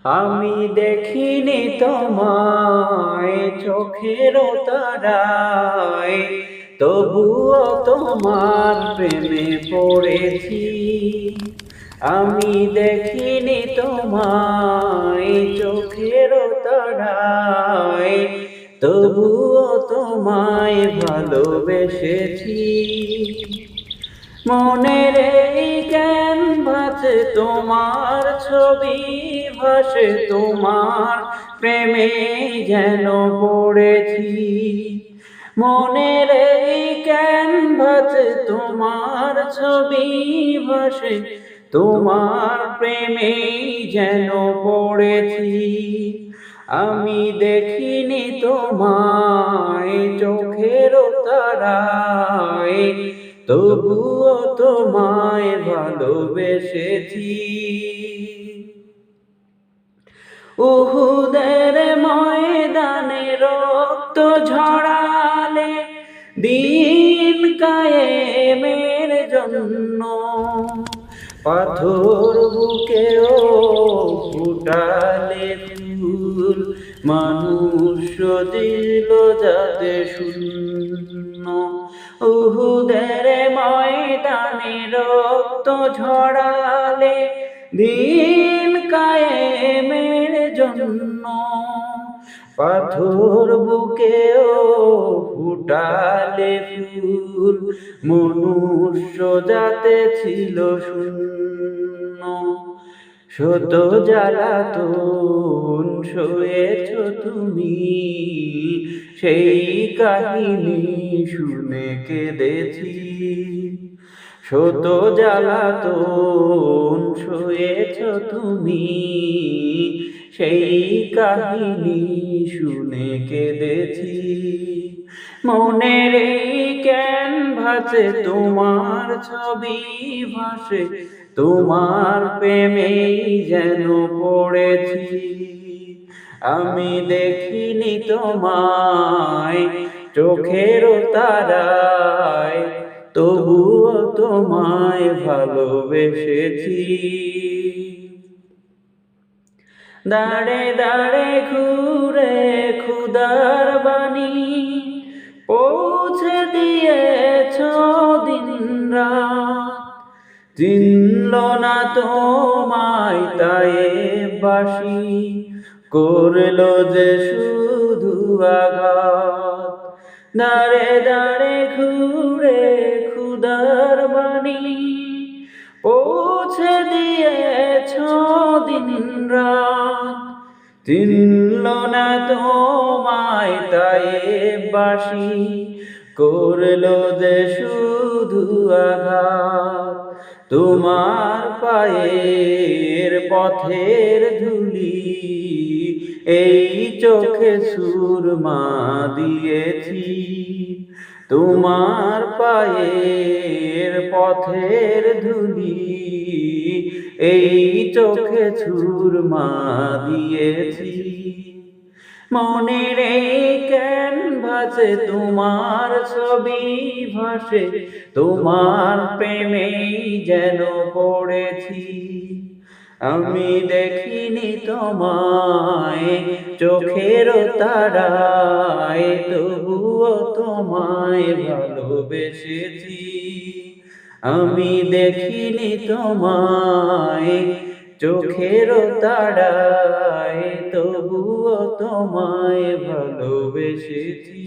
আমি দেখিনি তোমায় চোখের তারায়, তবুও তোমার প্রেমে পড়েছি। আমি দেখিনি তোমায় চোখের তারায়, তবুও তোমায় ভালোবেসেছি। মনের এই ক্যানভাসে তোমার ছবি ভাসে, তোমার প্রেমে যেন পড়েছি। মনের এই ক্যানভাসে তোমার ছবি ভাসে, তোমার প্রেমে যেন পড়েছি। আমি দেখিনি তোমায় চোখের তারায়, তবুও তোমায় ভালোবেসেছি। উহুদের ময়দানে রক্ত ঝরালে দিন কায়েমের জন্য, পাথর বুকেও ফুটালে ফুল, মানুষ দিল যাতে শূন্য। উহুদের ময়দানে রক্ত ঝরালে দিন কায়েমের জন্য, পাথর বুকেও ফুটালে ফুল, মনুষ্য জাতে ছিল শূন্য। শত জ্বালাতন সয়েছ তুমি, সেই কাহিনী শুনে কেঁদেছি। শত জ্বালাতন সয়েছ তুমি, সেই কাহিনী শুনে কেঁদেছি। মনের এই ক্যানভাসে তোমার ছবি ভাসে, তোমার প্রেমেই যেন পড়েছি। আমি দেখিনি তোমায় চোখের তারায়, তবুও তোমায় ভালোবেসেছি। দাঁড়ে দাঁড়ে ঘুরে খুদার বাণী পৌঁছে দিয়েছ দিন রাত, চিনল না তোমায় তায়েববাসী, করলো যে শুধু আঘাত। দাঁড়ে দাঁড়ে ঘুরে খুদার বাণী পৌঁছে দিয়েছ দিন রাত, চিনল না তোমায় তায়েববাসী, করলো যে শুধু আঘাত। তোমার পায়ের পথের ধুলি এই চোখে সুরমা দিয়েছি। তোমার পায়ের পথের ধুলি এই চোখে সুরমা দিয়েছি। মনের এই ক্যানভাসে তোমার ছবি ভাসে, তোমার প্রেমেই যেন পড়েছি। আমি দেখিনি তোমায় চোখের তারায়, তবুও তোমায় ভালোবেসেছি। আমি দেখিনি তোমায় চোখের তারায়, তবুও তোমায় ভালোবেসেছি।